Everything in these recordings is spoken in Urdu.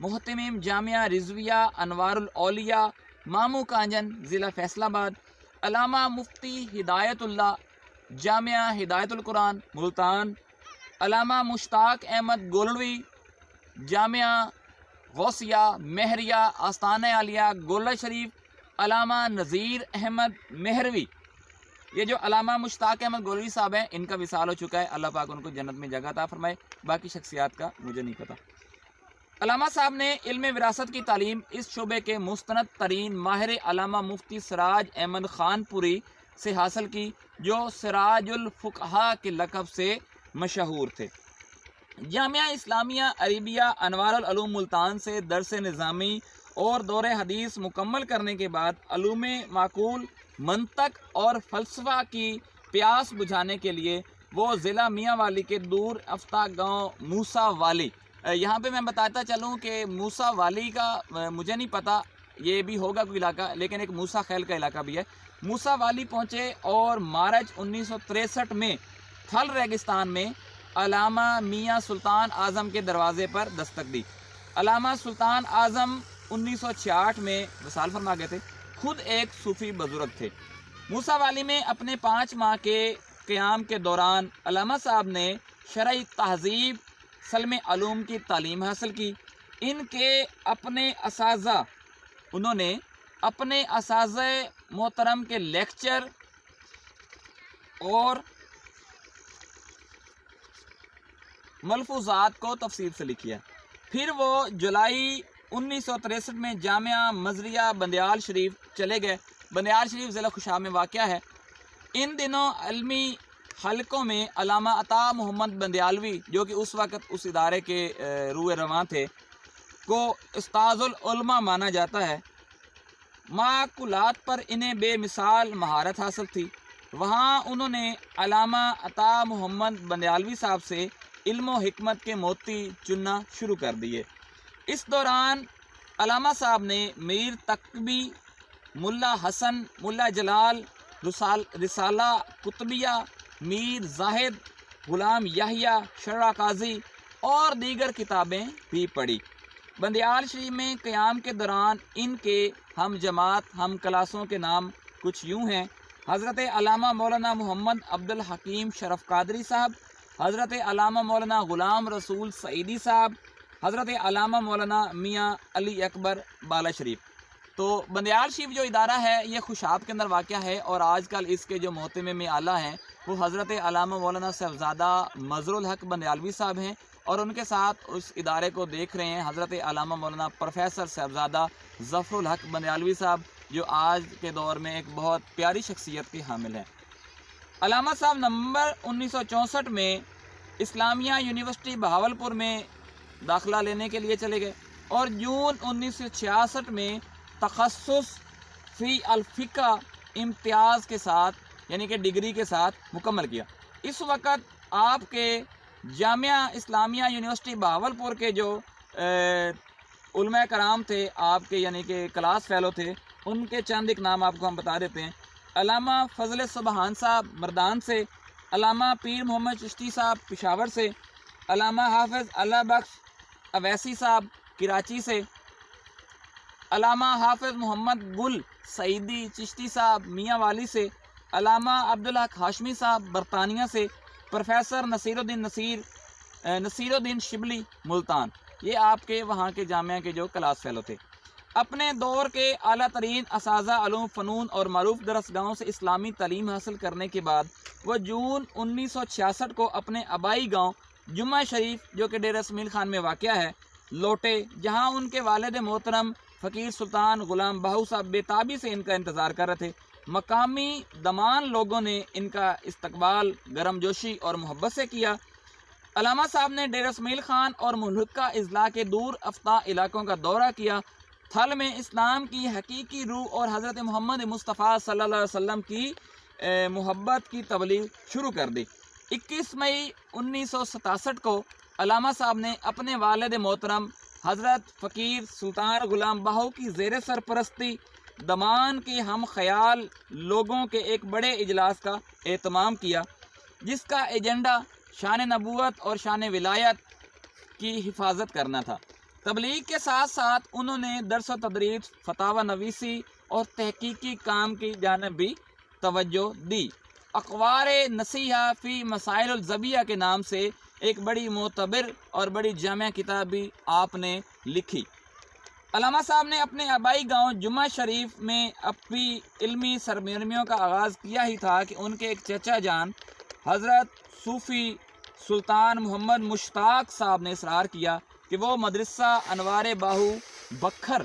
محتمم جامعہ رضویہ انوار الاولیاء مامو کانجن ضلع فیصل آباد، علامہ مفتی ہدایت اللہ جامعہ ہدایت القرآن ملتان، علامہ مشتاق احمد گولڑوی جامعہ غوثیہ مہریہ آستانہ عالیہ گولڑا شریف، علامہ نذیر احمد مہروی۔ یہ جو علامہ مشتاق احمد گولڑوی صاحب ہیں ان کا وصال ہو چکا ہے، اللہ پاک ان کو جنت میں جگہ عطا فرمائے، باقی شخصیات کا مجھے نہیں پتہ۔ علامہ صاحب نے علم وراثت کی تعلیم اس شعبے کے مستند ترین ماہر علامہ مفتی سراج احمد خان پوری سے حاصل کی، جو سراج الفقہا کے لقب سے مشہور تھے۔ جامعہ اسلامیہ عربیہ انوار العلوم ملتان سے درس نظامی اور دور حدیث مکمل کرنے کے بعد علوم معقول، منطق اور فلسفہ کی پیاس بجھانے کے لیے وہ ضلع میاں والی کے دور افتہ گاؤں موسیٰ والی، یہاں پہ میں بتاتا چلوں کہ موسیٰ والی کا مجھے نہیں پتہ، یہ بھی ہوگا کوئی علاقہ، لیکن ایک موسیٰ خیل کا علاقہ بھی ہے۔ موسیٰ والی پہنچے اور مارچ 1963 میں تھل ریگستان میں علامہ میاں سلطان اعظم کے دروازے پر دستک دی۔ علامہ سلطان اعظم 1966 میں وصال فرما گئے تھے، خود ایک صوفی بزرگ تھے۔ موسیٰ والی میں اپنے 5 ماہ کے قیام کے دوران علامہ صاحب نے شرعی تہذیب سلم علوم کی تعلیم حاصل کی۔ انہوں نے اپنے اساتذہ محترم کے لیکچر اور ملفوظات کو تفصیل سے لکھی ہے۔ پھر وہ جولائی 1963 میں جامعہ مزریہ بندیال شریف چلے گئے۔ بندیال شریف ضلع خوشاب میں واقع ہے۔ ان دنوں علمی حلقوں میں علامہ عطا محمد بندیالوی، جو کہ اس وقت اس ادارے کے روح رواں تھے، کو استاذ العلماء مانا جاتا ہے۔ معقولات پر انہیں بے مثال مہارت حاصل تھی۔ وہاں انہوں نے علامہ عطا محمد بندیالوی صاحب سے علم و حکمت کے موتی چننا شروع کر دیے۔ اس دوران علامہ صاحب نے میر تقوی، ملا حسن، ملا جلال، رسالہ قطبیہ، میر زاہد، غلام یحییٰ، شرح قاضی اور دیگر کتابیں بھی پڑھی۔ بندیال شریف میں قیام کے دوران ان کے ہم جماعت ہم کلاسوں کے نام کچھ یوں ہیں: حضرت علامہ مولانا محمد عبد الحکیم شرف قادری صاحب، حضرت علامہ مولانا غلام رسول سعیدی صاحب، حضرت علامہ مولانا میاں علی اکبر بالا شریف۔ تو بندیال شریف جو ادارہ ہے یہ خوشاب کے اندر واقع ہے، اور آج کل اس کے جو محتمم اعلیٰ ہیں وہ حضرت علامہ مولانا صاحبزادہ مظہر الحق بندیالوی صاحب ہیں، اور ان کے ساتھ اس ادارے کو دیکھ رہے ہیں حضرت علامہ مولانا پروفیسر صاحبزادہ ظفر الحق بندیالوی صاحب، جو آج کے دور میں ایک بہت پیاری شخصیت کے حامل ہیں۔ علامہ صاحب نومبر 1964 میں اسلامیہ یونیورسٹی بہاولپور میں داخلہ لینے کے لیے چلے گئے، اور جون 1966 میں تخصص فی الفقہ امتیاز کے ساتھ، یعنی کہ ڈگری کے ساتھ مکمل کیا۔ اس وقت آپ کے جامعہ اسلامیہ یونیورسٹی بہاولپور کے جو علماء کرام تھے آپ کے، یعنی کہ کلاس فیلو تھے، ان کے چند ایک نام آپ کو ہم بتا دیتے ہیں۔ علامہ فضل سبحان صاحب مردان سے، علامہ پیر محمد چشتی صاحب پشاور سے، علامہ حافظ اللہ بخش اویسی صاحب کراچی سے، علامہ حافظ محمد گل سعیدی چشتی صاحب میاں والی سے، علامہ عبدالحق ہاشمی صاحب برطانیہ سے، پروفیسر نصیر الدین شبلی ملتان، یہ آپ کے وہاں کے جامعہ کے جو کلاس فیلو تھے۔ اپنے دور کے اعلیٰ ترین اساتذہ علوم فنون اور معروف درسگاہوں سے اسلامی تعلیم حاصل کرنے کے بعد وہ جون 1966 کو اپنے آبائی گاؤں جمعہ شریف، جو کہ ڈیرہ اسماعیل خان میں واقع ہے، لوٹے، جہاں ان کے والد محترم فقیر سلطان غلام بہو صاحب بے تابی سے ان کا انتظار کر رہے تھے۔ مقامی دمان لوگوں نے ان کا استقبال گرم جوشی اور محبت سے کیا۔ علامہ صاحب نے ڈیرہ اسماعیل خان اور ملحقہ اضلاع کے دور افتہ علاقوں کا دورہ کیا، تھل میں اسلام کی حقیقی روح اور حضرت محمد مصطفیٰ صلی اللہ علیہ وسلم کی محبت کی تبلیغ شروع کر دی۔ 21 مئی 1967 کو علامہ صاحب نے اپنے والد محترم حضرت فقیر سلطان غلام بہو کی زیر سرپرستی دمان کے ہم خیال لوگوں کے ایک بڑے اجلاس کا اہتمام کیا، جس کا ایجنڈا شان نبوت اور شان ولایت کی حفاظت کرنا تھا۔ تبلیغ کے ساتھ ساتھ انہوں نے درس و تدریس، فتاوی نویسی اور تحقیقی کام کی جانب بھی توجہ دی۔ اخبار نصیحہ فی مسائل الزبیہ کے نام سے ایک بڑی معتبر اور بڑی جامع کتاب بھی آپ نے لکھی۔ علامہ صاحب نے اپنے آبائی گاؤں جمعہ شریف میں اپنی علمی سرگرمیوں کا آغاز کیا ہی تھا کہ ان کے ایک چچا جان حضرت صوفی سلطان محمد مشتاق صاحب نے اصرار کیا کہ وہ مدرسہ انوار باہو بکھر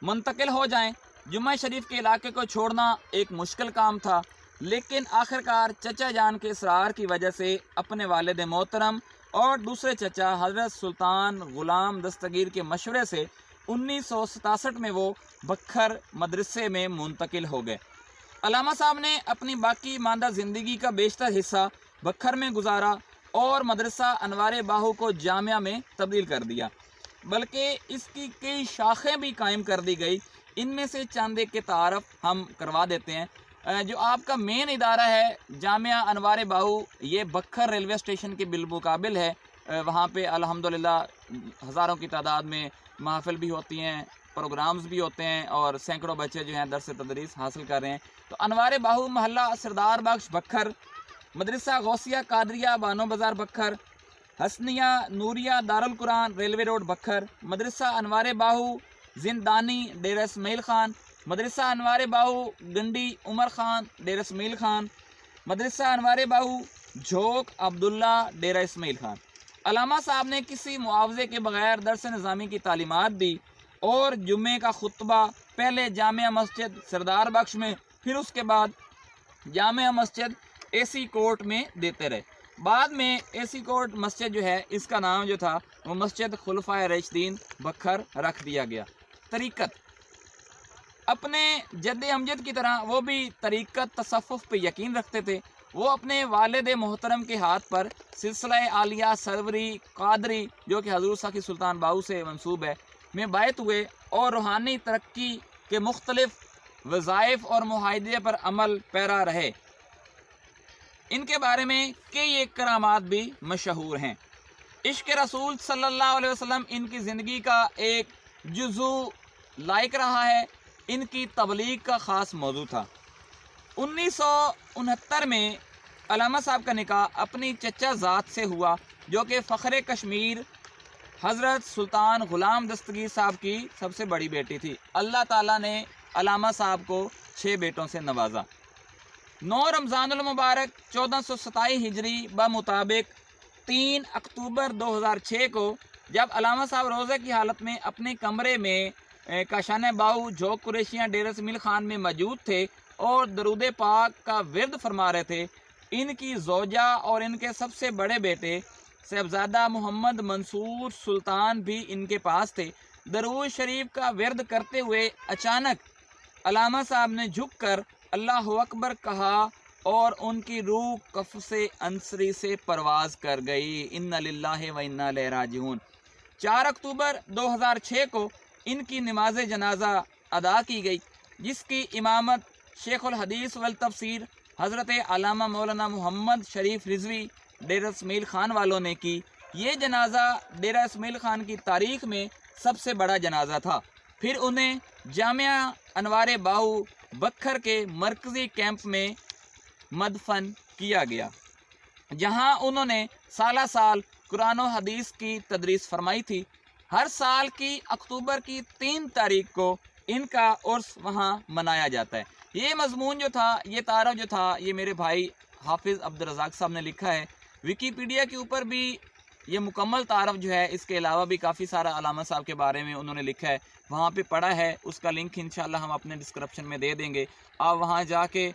منتقل ہو جائیں۔ جمعہ شریف کے علاقے کو چھوڑنا ایک مشکل کام تھا، لیکن آخرکار چچا جان کے اصرار کی وجہ سے اپنے والد محترم اور دوسرے چچا حضرت سلطان غلام دستگیر کے مشورے سے 1967 میں وہ بکھر مدرسے میں منتقل ہو گئے۔ علامہ صاحب نے اپنی باقی ماندہ زندگی کا بیشتر حصہ بکھر میں گزارا اور مدرسہ انوار باہو کو جامعہ میں تبدیل کر دیا، بلکہ اس کی کئی شاخیں بھی قائم کر دی گئی۔ ان میں سے چند ایک کے تعارف ہم کروا دیتے ہیں۔ جو آپ کا مین ادارہ ہے جامعہ انوار باہو، یہ بکھر ریلوے اسٹیشن کے بالمقابل ہے۔ وہاں پہ الحمدللہ ہزاروں کی تعداد میں محافل بھی ہوتی ہیں، پروگرامز بھی ہوتے ہیں اور سینکڑوں بچے جو ہیں درس تدریس حاصل کر رہے ہیں۔ تو انوار باہو محلہ سردار بخش بکھر، مدرسہ غوثیہ قادریہ بانو بازار بکھر، حسنیہ نوریہ دارالقرآن ریلوے روڈ بکھر، مدرسہ انوار باہو زندانی ڈیرہ اسماعیل خان، مدرسہ انوار باہو گنڈی عمر خان ڈیرہ اسماعیل خان، مدرسہ انوار باہو جھوک عبداللہ ڈیرہ اسماعیل خان۔ علامہ صاحب نے کسی معاوضے کے بغیر درس نظامی کی تعلیمات دی اور جمعے کا خطبہ پہلے جامعہ مسجد سردار بخش میں، پھر اس کے بعد جامعہ مسجد اے سی کورٹ میں دیتے رہے۔ بعد میں اے سی کورٹ مسجد جو ہے اس کا نام جو تھا وہ مسجد خلفائے راشدین بکھر رکھ دیا گیا۔ طریقت، اپنے جد امجد کی طرح وہ بھی طریقت تصوف پہ یقین رکھتے تھے۔ وہ اپنے والد محترم کے ہاتھ پر سلسلہ عالیہ سروری قادری جو کہ حضور ساقی سلطان باہو سے منسوب ہے میں بیعت ہوئے اور روحانی ترقی کے مختلف وظائف اور معاہدے پر عمل پیرا رہے۔ ان کے بارے میں کئی ایک کرامات بھی مشہور ہیں۔ عشق رسول صلی اللہ علیہ وسلم ان کی زندگی کا ایک جزو لائق رہا ہے۔ ان کی تبلیغ کا خاص موضوع تھا۔ 1969 میں علامہ صاحب کا نکاح اپنی چچا ذات سے ہوا جو کہ فخر کشمیر حضرت سلطان غلام دستگیر صاحب کی سب سے بڑی بیٹی تھی۔ اللہ تعالیٰ نے علامہ صاحب کو 6 بیٹوں سے نوازا۔ 9 رمضان المبارک 1427 ہجری بمطابق 3 اکتوبر 2006 کو جب علامہ صاحب روزے کی حالت میں اپنے کمرے میں کاشانہ باہو جھوک قریشیاں ڈیرہ اسماعیل خان میں موجود تھے اور درود پاک کا ورد فرما رہے تھے، ان کی زوجہ اور ان کے سب سے بڑے بیٹے صاحبزادہ محمد منصور سلطان بھی ان کے پاس تھے۔ درود شریف کا ورد کرتے ہوئے اچانک علامہ صاحب نے جھک کر اللہ اکبر کہا اور ان کی روح قفس انصری سے پرواز کر گئی۔ ان للہ و انا الیہ راجعون۔ 4 اکتوبر 2006 کو ان کی نماز جنازہ ادا کی گئی جس کی امامت شیخ الحدیث والتفسیر حضرت علامہ مولانا محمد شریف رضوی ڈیرہ اسماعیل خان والوں نے کی۔ یہ جنازہ ڈیرہ اسماعیل خان کی تاریخ میں سب سے بڑا جنازہ تھا۔ پھر انہیں جامعہ انوار باہو بکھر کے مرکزی کیمپ میں مدفن کیا گیا جہاں انہوں نے سالہ سال قرآن و حدیث کی تدریس فرمائی تھی۔ ہر سال کی اکتوبر کی 3 تاریخ کو ان کا عرس وہاں منایا جاتا ہے۔ یہ مضمون جو تھا، یہ تعارف جو تھا، یہ میرے بھائی حافظ عبدالرزاق صاحب نے لکھا ہے۔ ویکیپیڈیا کے اوپر بھی یہ مکمل تعارف جو ہے، اس کے علاوہ بھی کافی سارا علامہ صاحب کے بارے میں انہوں نے لکھا ہے، وہاں پہ پڑھا ہے۔ اس کا لنک انشاءاللہ ہم اپنے ڈسکرپشن میں دے دیں گے، آپ وہاں جا کے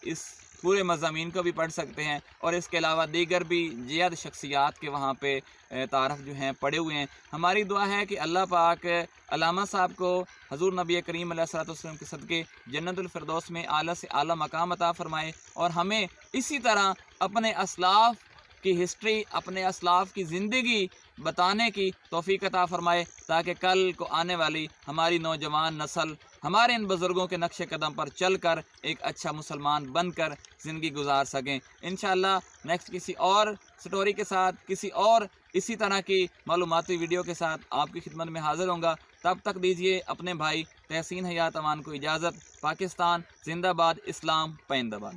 اس پورے مضامین کو بھی پڑھ سکتے ہیں، اور اس کے علاوہ دیگر بھی جیاد شخصیات کے وہاں پہ تعارف جو ہیں پڑے ہوئے ہیں۔ ہماری دعا ہے کہ اللہ پاک علامہ صاحب کو حضور نبی کریم علیہ الصلوۃ والسلام کے صدقے جنت الفردوس میں اعلیٰ سے اعلیٰ مقام عطا فرمائے، اور ہمیں اسی طرح اپنے اسلاف کی ہسٹری، اپنے اسلاف کی زندگی بتانے کی توفیق عطا فرمائے تاکہ کل کو آنے والی ہماری نوجوان نسل ہمارے ان بزرگوں کے نقش قدم پر چل کر ایک اچھا مسلمان بن کر زندگی گزار سکیں۔ انشاءاللہ نیکسٹ کسی اور سٹوری کے ساتھ، کسی اور اسی طرح کی معلوماتی ویڈیو کے ساتھ آپ کی خدمت میں حاضر ہوں گا۔ تب تک دیجیے اپنے بھائی تحسین حیات امان کو اجازت۔ پاکستان زندہ باد، اسلام پائندہ باد۔